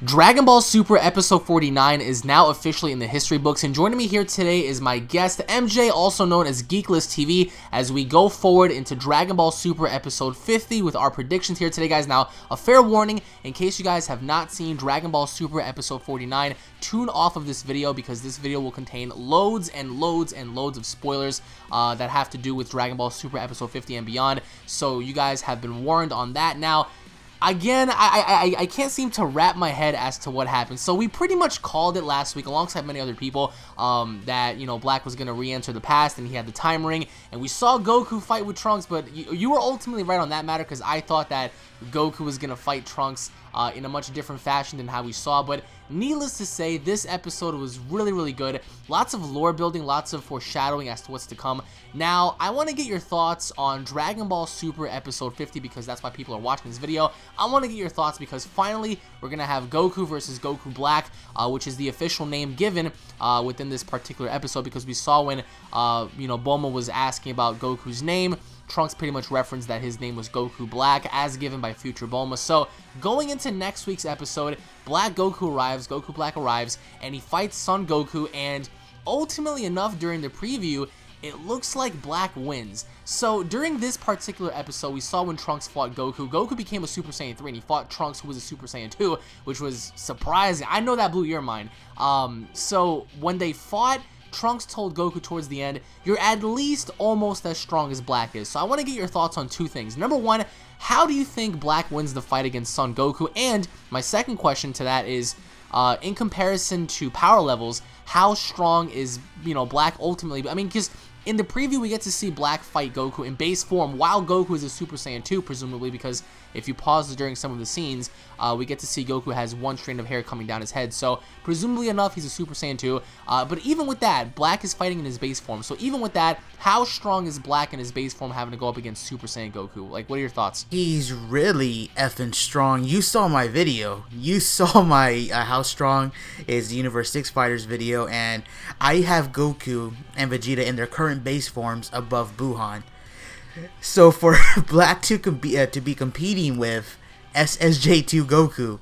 Dragon Ball Super Episode 49 is now officially in the history books, and joining me here today is my guest, MJ, also known as GeeklistTV, as we go forward into Dragon Ball Super Episode 50 with our predictions here today, guys. Now, a fair warning, in case you guys have not seen Dragon Ball Super Episode 49, tune off of this video because this video will contain loads and loads and loads of spoilers that have to do with Dragon Ball Super Episode 50 and beyond, so you guys have been warned on that. Now, again, I can't seem to wrap my head as to what happened. So we pretty much called it last week, alongside many other people, that, you know, Black was going to re-enter the past, and he had the time ring, and we saw Goku fight with Trunks, but you were ultimately right on that matter, because I thought that Goku was going to fight Trunks in a much different fashion than how we saw. But needless to say, this episode was really, really good. Lots of lore building, lots of foreshadowing as to what's to come. Now, I want to get your thoughts on Dragon Ball Super Episode 50 because that's why people are watching this video. I want to get your thoughts because finally we're going to have Goku versus Goku Black, which is the official name given within this particular episode, because we saw when, you know, Bulma was asking about Goku's name, Trunks pretty much referenced that his name was Goku Black, as given by future Bulma. So, going into next week's episode, Black Goku arrives, Goku Black arrives, and he fights Son Goku, and ultimately enough, during the preview, it looks like Black wins. So, during this particular episode, we saw when Trunks fought Goku. Goku became a Super Saiyan 3, and he fought Trunks, who was a Super Saiyan 2, which was surprising. I know that blew your mind. So, when they fought, Trunks told Goku towards the end, you're at least almost as strong as Black is. So I want to get your thoughts on two things. Number one, how do you think Black wins the fight against Son Goku? And my second question to that is, in comparison to power levels, how strong is, you know, Black ultimately? I mean, because in the preview, we get to see Black fight Goku in base form while Goku is a Super Saiyan 2, presumably, because if you pause during some of the scenes, we get to see Goku has one strand of hair coming down his head. So, presumably enough, he's a Super Saiyan 2. But even with that, Black is fighting in his base form. So, even with that, how strong is Black in his base form having to go up against Super Saiyan Goku? Like, what are your thoughts? He's really effing strong. You saw my video. You saw my how strong is the Universe 6 Fighters video, and I have Goku and Vegeta in their current base forms above Buhan. So for Black to be competing with SSJ2 Goku,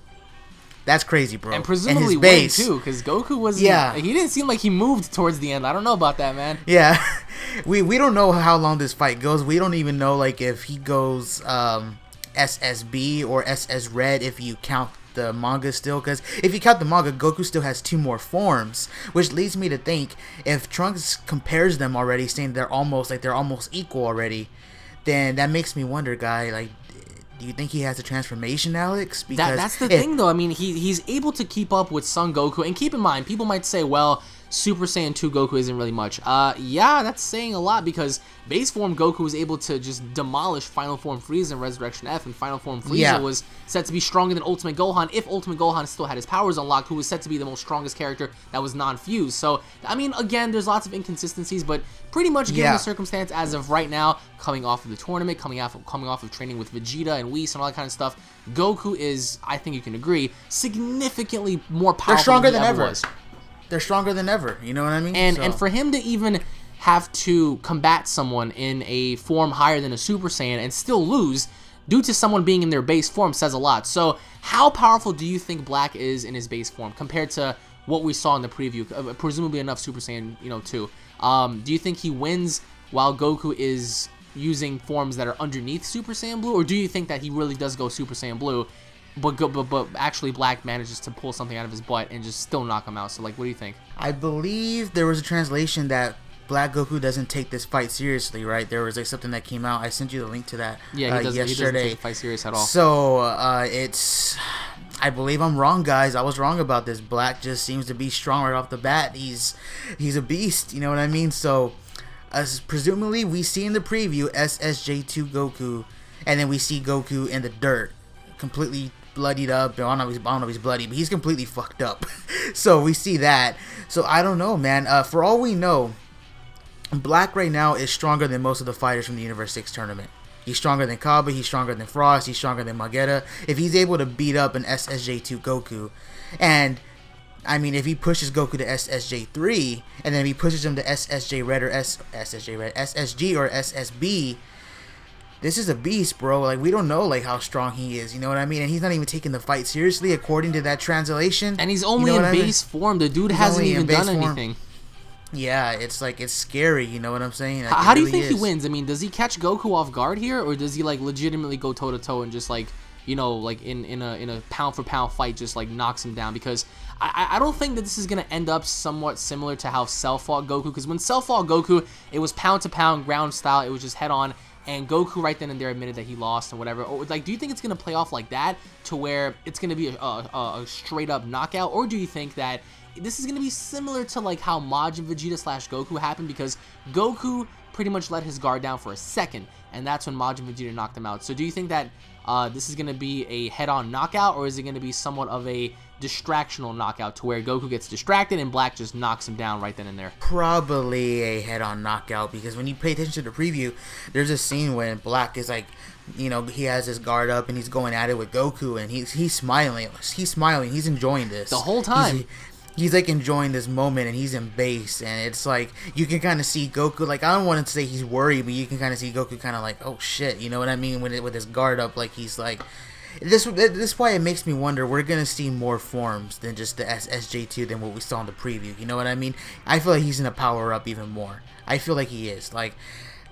that's crazy, bro. And presumably win too, because Goku was he didn't seem like he moved towards the end. I don't know about that, man. Yeah, we don't know how long this fight goes. We don't even know like if he goes SSB or SS Red if you count the manga still, because if you count the manga, Goku still has two more forms, which leads me to think if Trunks compares them already, saying they're almost equal already, then that makes me wonder, guy, like, do you think he has a transformation, Alex? Because that's the thing, though. I mean, he's able to keep up with Son Goku, and keep in mind, people might say, well, Super Saiyan 2 Goku isn't really much. Yeah, that's saying a lot, because base form Goku was able to just demolish Final Form Frieza in Resurrection F, and Final Form Frieza was said to be stronger than Ultimate Gohan, if Ultimate Gohan still had his powers unlocked, who was said to be the most strongest character that was non-fused. So, I mean, again, there's lots of inconsistencies, but pretty much given the circumstance as of right now, coming off of the tournament, coming off of training with Vegeta and Whis and all that kind of stuff, Goku is, I think you can agree, significantly more powerful. They're stronger than ever he was. They're stronger than ever, you know what I mean? And for him to even have to combat someone in a form higher than a Super Saiyan and still lose due to someone being in their base form says a lot. So how powerful do you think Black is in his base form compared to what we saw in the preview? Presumably enough Super Saiyan, you know, 2. Do you think he wins while Goku is using forms that are underneath Super Saiyan Blue, or do you think that he really does go Super Saiyan Blue, but actually Black manages to pull something out of his butt and just still knock him out? So, like, what do you think? I believe there was a translation that Black Goku doesn't take this fight seriously, right? There was like something that came out. I sent you the link to that yesterday. He doesn't take the fight serious at all. So, it's... I believe I'm wrong, guys. I was wrong about this. Black just seems to be strong right off the bat. He's a beast, you know what I mean? So, presumably, we see in the preview SSJ2 Goku, and then we see Goku in the dirt, completely bloodied up. I don't know if he's bloody, but he's completely fucked up. So we see that. So I don't know, man. For all we know, Black right now is stronger than most of the fighters from the Universe 6 tournament. He's stronger than Kaba, he's stronger than Frost, he's stronger than Magetta. If he's able to beat up an SSJ2 Goku, and I mean, if he pushes Goku to SSJ3, and then if he pushes him to SSJ Red or SSG or SSB, this is a beast, bro. Like, we don't know, like, how strong he is. You know what I mean? And he's not even taking the fight seriously, according to that translation. And he's only in base form. The dude hasn't even done anything. Yeah, it's like, it's scary. You know what I'm saying? Like, how do you think he wins? I mean, does he catch Goku off guard here, or does he like legitimately go toe to toe and just like, you know, like in a pound for pound fight, just like knocks him down? Because I don't think that this is gonna end up somewhat similar to how Cell fought Goku. Because when Cell fought Goku, it was pound to pound, ground style. It was just head on. And Goku right then and there admitted that he lost and whatever. Or, like, do you think it's going to play off like that to where it's going to be a straight-up knockout? Or do you think that this is going to be similar to, like, how Majin Vegeta / Goku happened? Because Goku pretty much let his guard down for a second, and that's when Majin Vegeta knocked him out. So do you think that this is going to be a head-on knockout, or is it going to be somewhat of a distractional knockout to where Goku gets distracted and Black just knocks him down right then and there? Probably a head-on knockout, because when you pay attention to the preview, there's a scene when Black is like, you know, he has his guard up and he's going at it with Goku, and he's smiling. He's enjoying this the whole time. He's like enjoying this moment, and he's in base, and it's like you can kind of see Goku. Like, I don't want to say he's worried, but you can kind of see Goku kind of like, oh shit, you know what I mean? With his guard up, like he's like, this is why it makes me wonder. We're gonna see more forms than just the SJ2 than what we saw in the preview. You know what I mean? I feel like he's gonna power up even more. I feel like he is. Like,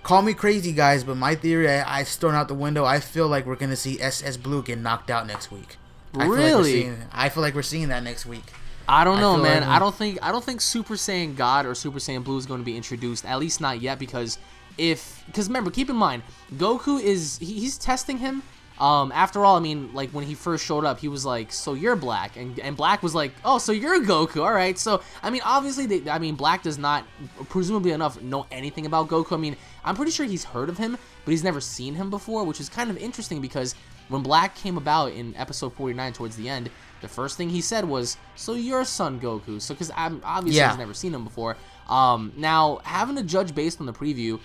call me crazy, guys, but my theory, I've thrown out the window. I feel like we're gonna see SS Blue get knocked out next week. Really? I feel like we're seeing that next week. I don't know, man. I don't think Super Saiyan God or Super Saiyan Blue is going to be introduced, at least not yet, because remember, keep in mind, Goku he's testing him. After all, I mean, like, when he first showed up, he was like, so you're Black, and Black was like, oh, so you're Goku, all right. So I mean, obviously, Black does not, presumably enough, know anything about Goku. I mean, I'm pretty sure he's heard of him, but he's never seen him before, which is kind of interesting, because when Black came about in episode 49 towards the end, the first thing he said was, so you're Son Goku. So, because obviously he's never seen him before. Now, having to judge based on the preview,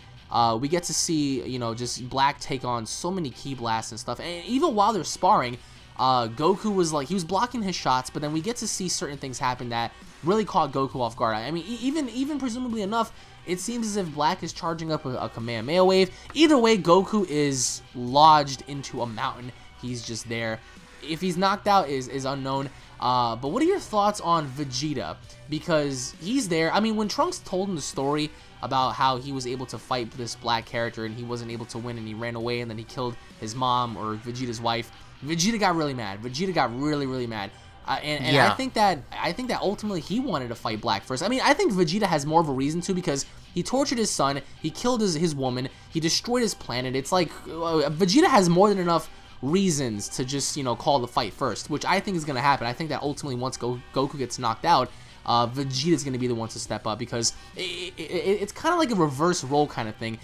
we get to see, you know, just Black take on so many ki blasts and stuff. And even while they're sparring, Goku was like, he was blocking his shots, but then we get to see certain things happen that really caught Goku off guard. I mean, even presumably enough, it seems as if Black is charging up a Kamehameha wave. Either way, Goku is lodged into a mountain. He's just there. If he's knocked out is unknown. But what are your thoughts on Vegeta? Because he's there. I mean, when Trunks told him the story about how he was able to fight this Black character and he wasn't able to win and he ran away and then he killed his mom or Vegeta's wife, Vegeta got really mad. Vegeta got really mad. I think that ultimately he wanted to fight Black first. I mean, I think Vegeta has more of a reason to, because he tortured his son, he killed his woman, he destroyed his planet. It's like Vegeta has more than enough reasons to just, you know, call the fight first, which I think is going to happen. I think that ultimately once Goku gets knocked out, Vegeta's going to be the one to step up, because it's kind of like a reverse role kind of thing.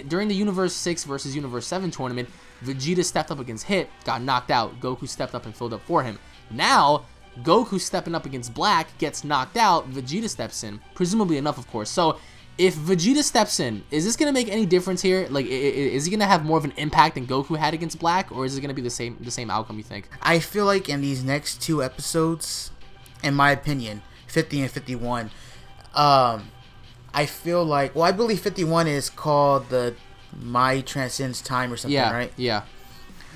During the Universe 6 versus Universe 7 tournament, Vegeta stepped up against Hit, got knocked out. Goku stepped up and filled up for him. Now, Goku stepping up against Black, gets knocked out, Vegeta steps in. Presumably enough, of course. So, if Vegeta steps in, is this going to make any difference here? Like, is he going to have more of an impact than Goku had against Black, or is it going to be the same outcome, you think? I feel like in these next two episodes, in my opinion, 50 and 51, I feel like, well, I believe 51 is called the My Transcends Time or something, right? Yeah.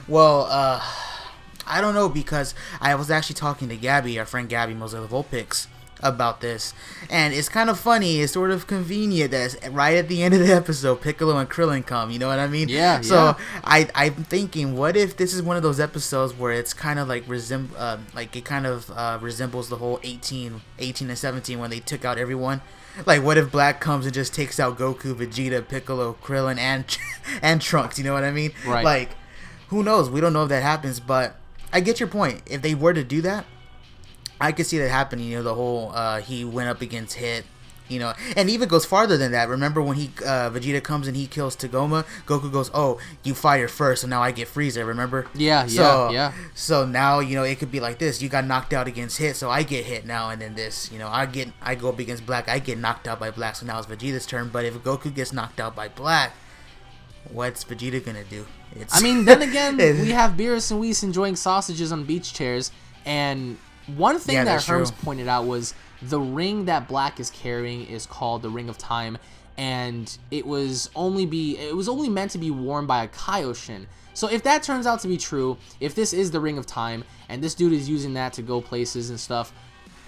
Well, I don't know, because I was actually talking to Gabby, our friend Gabby, Mozilla Volpix, about this, and it's kind of funny. It's sort of convenient that right at the end of the episode, Piccolo and Krillin come. You know what I mean? Yeah. So I'm thinking, what if this is one of those episodes where it's kind of like resembles the whole 18 and 17 when they took out everyone. Like, what if Black comes and just takes out Goku, Vegeta, Piccolo, Krillin, and Trunks? You know what I mean? Right. Like, who knows? We don't know if that happens, but I get your point. If they were to do that, I could see that happening. You know, the whole he went up against Hit, you know, and even goes farther than that. Remember when Vegeta comes and he kills Tagoma? Goku goes, "Oh, you fire first, so now I get Frieza." Remember? Yeah. So now, you know, it could be like this: you got knocked out against Hit, so I get Hit now, and then this, you know, I go up against Black, I get knocked out by Black, so now it's Vegeta's turn. But if Goku gets knocked out by Black, what's Vegeta gonna do? I mean, then again, we have Beerus and Whis enjoying sausages on beach chairs, and one thing that Herms pointed out was the ring that Black is carrying is called the Ring of Time, and it was only meant to be worn by a Kaioshin. So if that turns out to be true, if this is the Ring of Time, and this dude is using that to go places and stuff,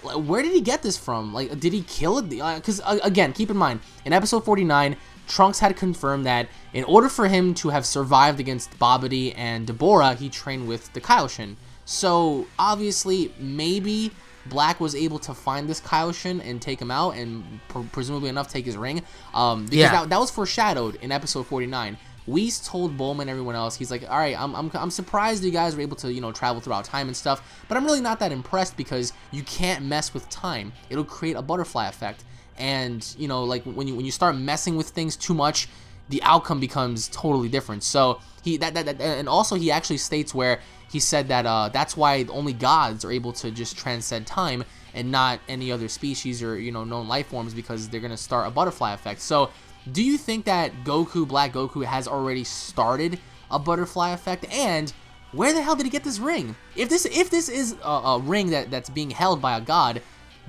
where did he get this from? Like, did he kill it? Because, again, keep in mind, in episode 49, Trunks had confirmed that in order for him to have survived against Babidi and Deborah, he trained with the Kaioshin. So, obviously, maybe Black was able to find this Kaioshin and take him out, and presumably enough, take his ring. Because that was foreshadowed in episode 49. Whis told Bulma and everyone else, he's like, all right, I'm surprised you guys were able to, you know, travel throughout time and stuff, but I'm really not that impressed because you can't mess with time. It'll create a butterfly effect, and, you know, like when you start messing with things too much, the outcome becomes totally different. So and also he actually states where he said that that's why only gods are able to just transcend time and not any other species or, you know, known life forms, because they're gonna start a butterfly effect. So do you think that Goku, Black Goku, has already started a butterfly effect? And where the hell did he get this ring? If this is a ring that's being held by a god,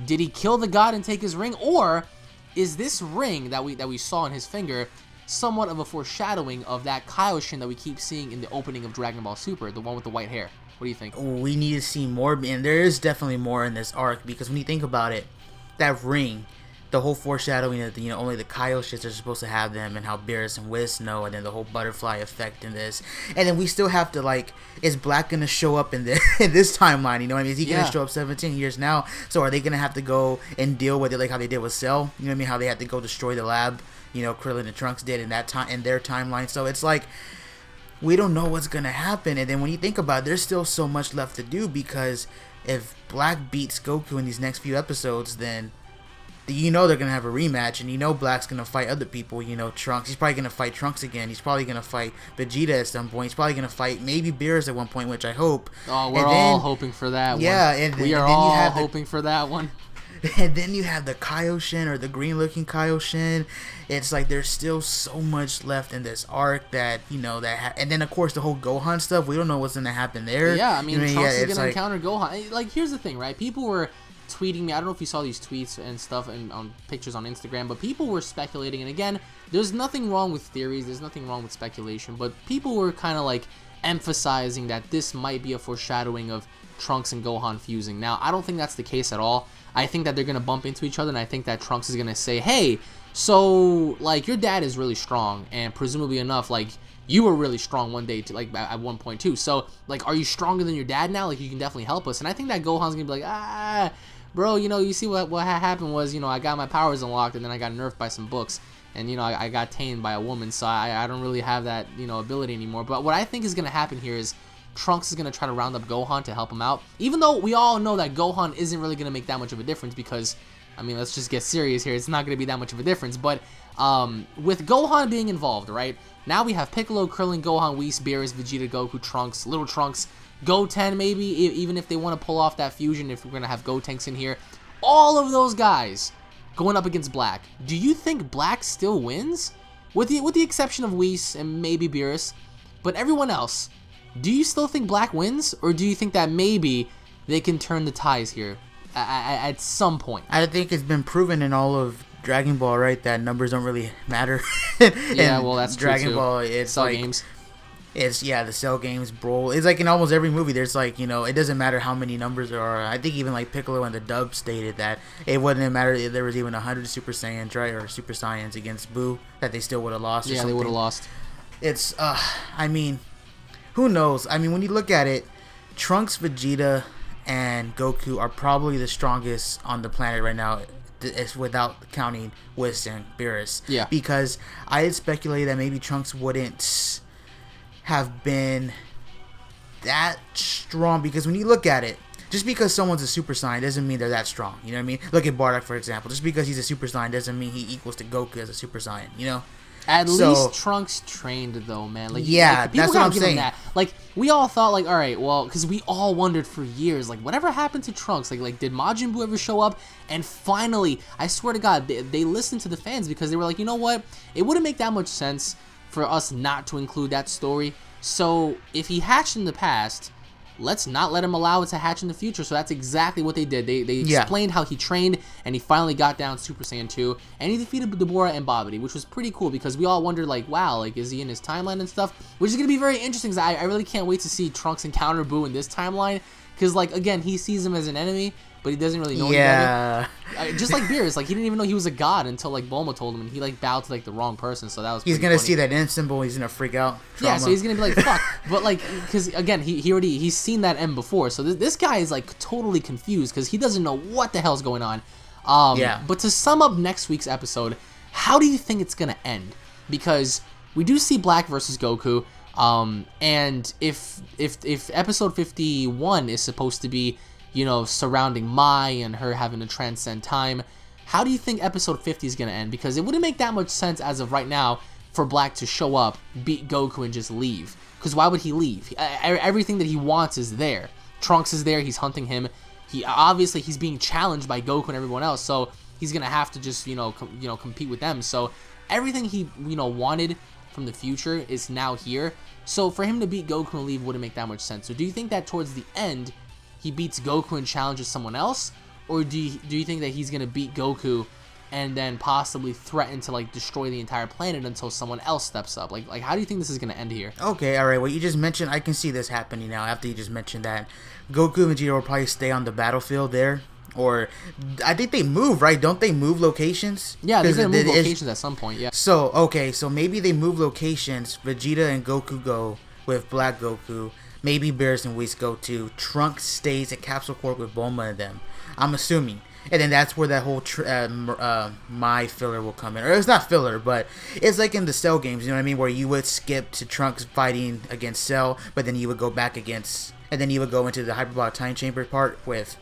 did he kill the god and take his ring? Or is this ring that we saw in his finger somewhat of a foreshadowing of that Kaioshin that we keep seeing in the opening of Dragon Ball Super, the one with the white hair? What do you think? We need to see more, and there is definitely more in this arc, because when you think about it, that ring, the whole foreshadowing that, you know, only the Kaioshins are supposed to have them, and how Beerus and Whis know, and then the whole butterfly effect in this, and then we still have to, like, is Black gonna show up in this timeline? You know what I mean? Is he gonna show up 17 years now? So are they gonna have to go and deal with it like how they did with Cell? You know what I mean? How they had to go destroy the lab, you know, Krillin and Trunks did in that time, in their timeline. So it's like, we don't know what's gonna happen. And then when you think about it, there's still so much left to do, because if Black beats Goku in these next few episodes, then you know they're gonna have a rematch, and you know Black's gonna fight other people. You know, Trunks, he's probably gonna fight Trunks again. He's probably gonna fight Vegeta at some point. He's probably gonna fight maybe Beerus at one point, which I hope. Oh, we're all hoping for that one. Yeah, and we are all hoping for that one. And then you have the Kaioshin, or the green-looking Kaioshin. It's like there's still so much left in this arc that, you know, and then of course the whole Gohan stuff. We don't know what's gonna happen there. Yeah, I mean, Trunks is gonna encounter Gohan. Like, here's the thing, right? People were tweeting me, I don't know if you saw these tweets and stuff and on pictures on Instagram, but people were speculating, and again, there's nothing wrong with theories, there's nothing wrong with speculation, but people were kind of like emphasizing that this might be a foreshadowing of Trunks and Gohan fusing. Now, I don't think that's the case at all. I think that they're gonna bump into each other, and I think that Trunks is gonna say, hey, so, like, your dad is really strong, and presumably enough, like, you were really strong one day, at one point too, so, like, are you stronger than your dad now? Like, you can definitely help us. And I think that Gohan's gonna be like, bro, you know, you see what happened was, you know, I got my powers unlocked, and then I got nerfed by some books, and, you know, I got tamed by a woman, so I don't really have that, you know, ability anymore. But what I think is gonna happen here is Trunks is gonna try to round up Gohan to help him out, even though we all know that Gohan isn't really gonna make that much of a difference, because, I mean, let's just get serious here, it's not gonna be that much of a difference. But with Gohan being involved, right, now we have Piccolo, Krillin, Gohan, Whis, Beerus, Vegeta, Goku, Trunks, Little Trunks, Goten maybe, even if they want to pull off that fusion, if we're gonna have Gotenks in here, all of those guys going up against Black. Do you think Black still wins? With the exception of Whis and maybe Beerus, but everyone else, do you still think Black wins, or do you think that maybe they can turn the ties here at some point? I think it's been proven in all of Dragon Ball, right, that numbers don't really matter. Yeah, well, that's true Dragon too. Ball, it's Cell like games. It's the Cell games, bro. It's like in almost every movie, there's like, you know, it doesn't matter how many numbers there are. I think even like Piccolo and the dub stated that it wouldn't matter if there was even 100 Super Saiyans, right, or Super Saiyans against Buu, that they still would have lost. Yeah, they would have lost. It's I mean, who knows? I mean, when you look at it, Trunks, Vegeta, and Goku are probably the strongest on the planet right now. It's without counting Whis and Beerus. Yeah. Because I had speculated that maybe Trunks wouldn't have been that strong, because when you look at it, just because someone's a Super Saiyan doesn't mean they're that strong. You know what I mean? Look at Bardock, for example. Just because he's a Super Saiyan doesn't mean he equals to Goku as a Super Saiyan, you know? At least Trunks trained, though, man. Like, yeah, like, people that's what I'm gotta give him saying. that. Like, we all thought, like, all right, well, because we all wondered for years, like, whatever happened to Trunks? Like, did Majin Buu ever show up? And finally, I swear to God, they listened to the fans, because they were like, you know what? It wouldn't make that much sense for us not to include that story. So if he hatched in the past, let's not let him allow it to hatch in the future. So that's exactly what they did. They explained how he trained, and he finally got down Super Saiyan 2, and he defeated Deborah and Babidi, which was pretty cool because we all wondered, like, wow, like, is he in his timeline and stuff? Which is going to be very interesting because I really can't wait to see Trunks encounter Boo in this timeline because, like, again, he sees him as an enemy, but he doesn't really know any better. Just like Beerus, like, he didn't even know he was a god until, like, Bulma told him, and he, like, bowed to, like, the wrong person, so that was He's going to see that end symbol, he's going to freak out. Trauma. Yeah, so he's going to be like, fuck. But, like, because, again, he's seen that M before, so this guy is, like, totally confused because he doesn't know what the hell's going on. But to sum up next week's episode, how do you think it's going to end? Because we do see Black versus Goku, and if episode 51 is supposed to be, you know, surrounding Mai and her having to transcend time, how do you think episode 50 is going to end? Because it wouldn't make that much sense as of right now for Black to show up, beat Goku, and just leave. Because why would he leave? Everything that he wants is there. Trunks is there, he's hunting him. Obviously he's being challenged by Goku and everyone else, so he's going to have to just, compete with them. So everything he, wanted from the future is now here. So for him to beat Goku and leave wouldn't make that much sense. So do you think that towards the end he beats Goku and challenges someone else, or do you think that he's gonna beat Goku and then possibly threaten to, like, destroy the entire planet until someone else steps up? Like how do you think this is gonna end here? Okay, all right. What you just mentioned, I can see this happening now. After you just mentioned that, Goku and Vegeta will probably stay on the battlefield there, or I think they move, right? Don't they move locations? Yeah, they're gonna move locations at some point. Yeah. So okay, so maybe they move locations. Vegeta and Goku go with Black Goku. Maybe Beerus and Whis go too. Trunks stays at Capsule Corp with Bulma and them, I'm assuming. And then that's where that whole my filler will come in. Or it's not filler, but it's like in the Cell games, you know what I mean? Where you would skip to Trunks fighting against Cell, but then you would go back against... And then you would go into the Hyperbolic Time Chamber part with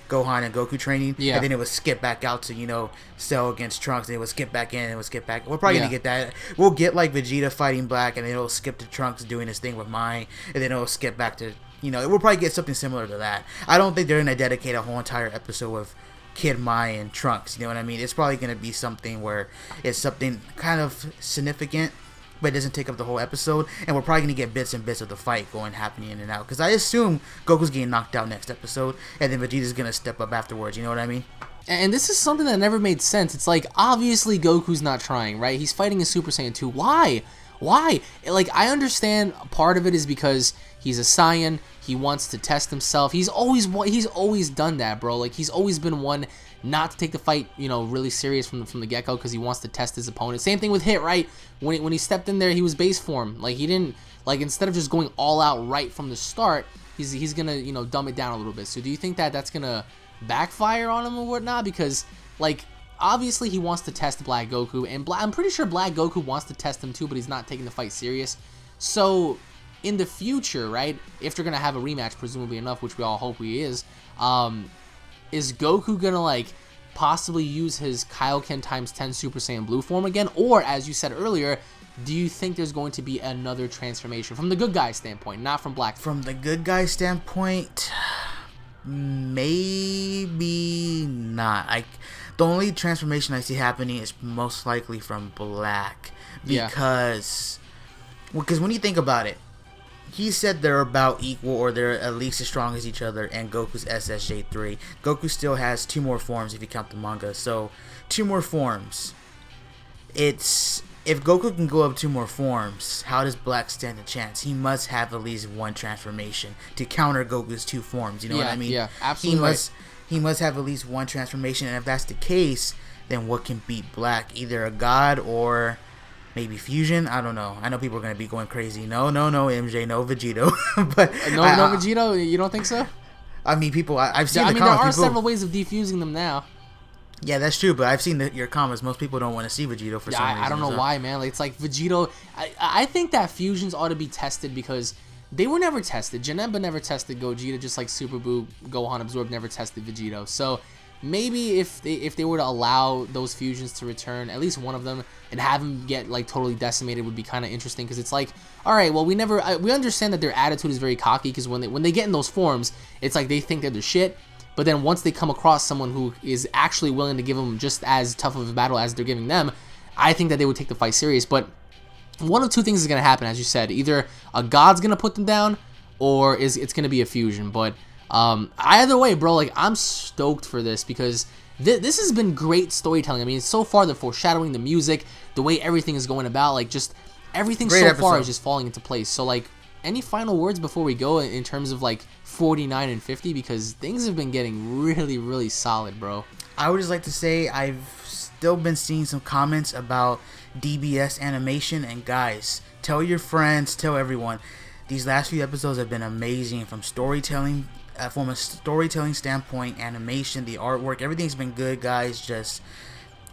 Gohan and Goku training. Yeah. And then it would skip back out to, Cell against Trunks. And it would skip back in and it would skip back. We're probably going to get that. We'll get, like, Vegeta fighting Black, and then it'll skip to Trunks doing his thing with Mai. And then it'll skip back to... we'll probably get something similar to that. I don't think they're going to dedicate a whole entire episode with Kid Mai and Trunks, you know what I mean? It's probably going to be something where it's something kind of significant, but it doesn't take up the whole episode, and we're probably going to get bits and bits of the fight happening in and out, because I assume Goku's getting knocked out next episode, and then Vegeta's going to step up afterwards, you know what I mean? And this is something that never made sense. It's like, obviously Goku's not trying, right? He's fighting a Super Saiyan 2. Why? Like, I understand part of it is because he's a Saiyan. He wants to test himself. He's always done that, bro. Like, he's always been one not to take the fight, really serious from the get-go because he wants to test his opponent. Same thing with Hit, right? When he stepped in there, he was base form. Like, he didn't, like, instead of just going all out right from the start, he's gonna, dumb it down a little bit. So do you think that that's gonna backfire on him or whatnot? Because, like, obviously he wants to test Black Goku, and I'm pretty sure Black Goku wants to test him too, but he's not taking the fight serious. So in the future, right, if they're gonna have a rematch, presumably enough, which we all hope he is Goku gonna, like, possibly use his Kaioken times 10 Super Saiyan Blue form again? Or, as you said earlier, do you think there's going to be another transformation from the good guy standpoint, not from Black? From the good guy standpoint, maybe not. The only transformation I see happening is most likely from Black, because when you think about it, he said they're about equal, or they're at least as strong as each other, and Goku's SSJ3. Goku still has 2 more forms if you count the manga, so 2 more forms. If Goku can go up 2 more forms, how does Black stand a chance? He must have at least 1 transformation to counter Goku's 2 forms, you know what I mean? Yeah, absolutely. He must have at least 1 transformation, and if that's the case, then what can beat Black? Either a god or maybe fusion? I don't know. I know people are going to be going crazy. No, MJ, no Vegito. But no Vegito? You don't think so? I mean, people, I've seen the comments. There are several ways of defusing them now. Yeah, that's true, but I've seen your comments. Most people don't want to see Vegito for some reason. I don't know why, man. Like, it's like Vegito. I think that fusions ought to be tested because they were never tested. Janemba never tested Gogeta, just like Super Buu, Gohan Absorb never tested Vegito. So maybe if they were to allow those fusions to return, at least one of them, and have them get, like, totally decimated would be kind of interesting, because it's like, all right, well, we understand that their attitude is very cocky, because when they get in those forms, it's like they think they're the shit, but then once they come across someone who is actually willing to give them just as tough of a battle as they're giving them, I think that they would take the fight serious. But one of 2 things is going to happen, as you said. Either a god's going to put them down, or it's gonna be a fusion. But either way, bro, like I'm stoked for this because this has been great storytelling. I mean, so far the foreshadowing, the music, the way everything is going about, like just everything Great so episode. far is just falling into place. So like, any final words before we go in terms of like 49 and 50, because things have been getting really, really solid, bro. I would just like to say I've still been seeing some comments about DBS animation, and guys, tell your friends, tell everyone. These last few episodes have been amazing from storytelling, from a storytelling standpoint, animation, the artwork, everything's been good, guys. Just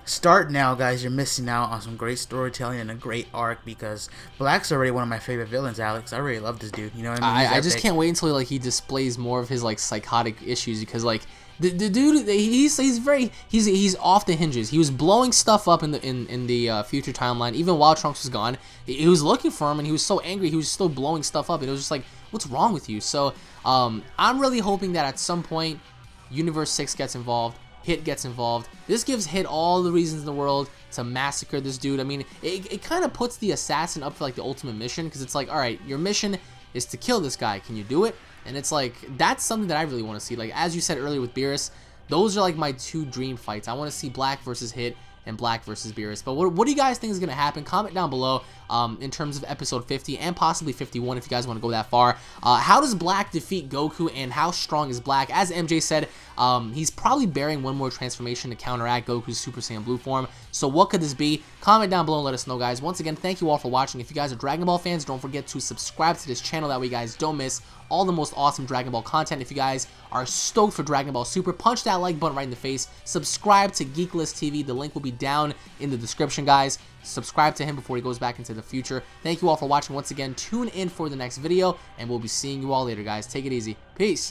start now, guys. You're missing out on some great storytelling and a great arc, because Black's already one of my favorite villains, Alex. I really love this dude. You know what I mean? I just can't wait until like he displays more of his like psychotic issues, because like the dude, he's off the hinges. He was blowing stuff up in the future timeline, even while Trunks was gone. He was looking for him, and he was so angry. He was still blowing stuff up, and it was just like, what's wrong with you? So I'm really hoping that at some point Universe 6 gets involved, Hit gets involved. This gives Hit all the reasons in the world to massacre this dude. I mean, it kind of puts the assassin up for like the ultimate mission, because it's like, all right, your mission is to kill this guy. Can you do it? And it's like, that's something that I really want to see. Like, as you said earlier with Beerus, those are like my two dream fights. I want to see Black versus Hit and Black versus Beerus. But what do you guys think is going to happen? Comment down below in terms of episode 50 and possibly 51 if you guys want to go that far. How does Black defeat Goku, and how strong is Black? As MJ said, he's probably bearing one more transformation to counteract Goku's Super Saiyan Blue form. So what could this be? Comment down below and let us know, guys. Once again, thank you all for watching. If you guys are Dragon Ball fans, don't forget to subscribe to this channel. That way you guys don't miss all the most awesome Dragon Ball content. If you guys are stoked for Dragon Ball Super, punch that like button right in the face. Subscribe to GeeklistTV. The link will be down in the description, guys. Subscribe to him before he goes back into the future. Thank you all for watching once again. Tune in for the next video, and we'll be seeing you all later, guys. Take it easy. Peace.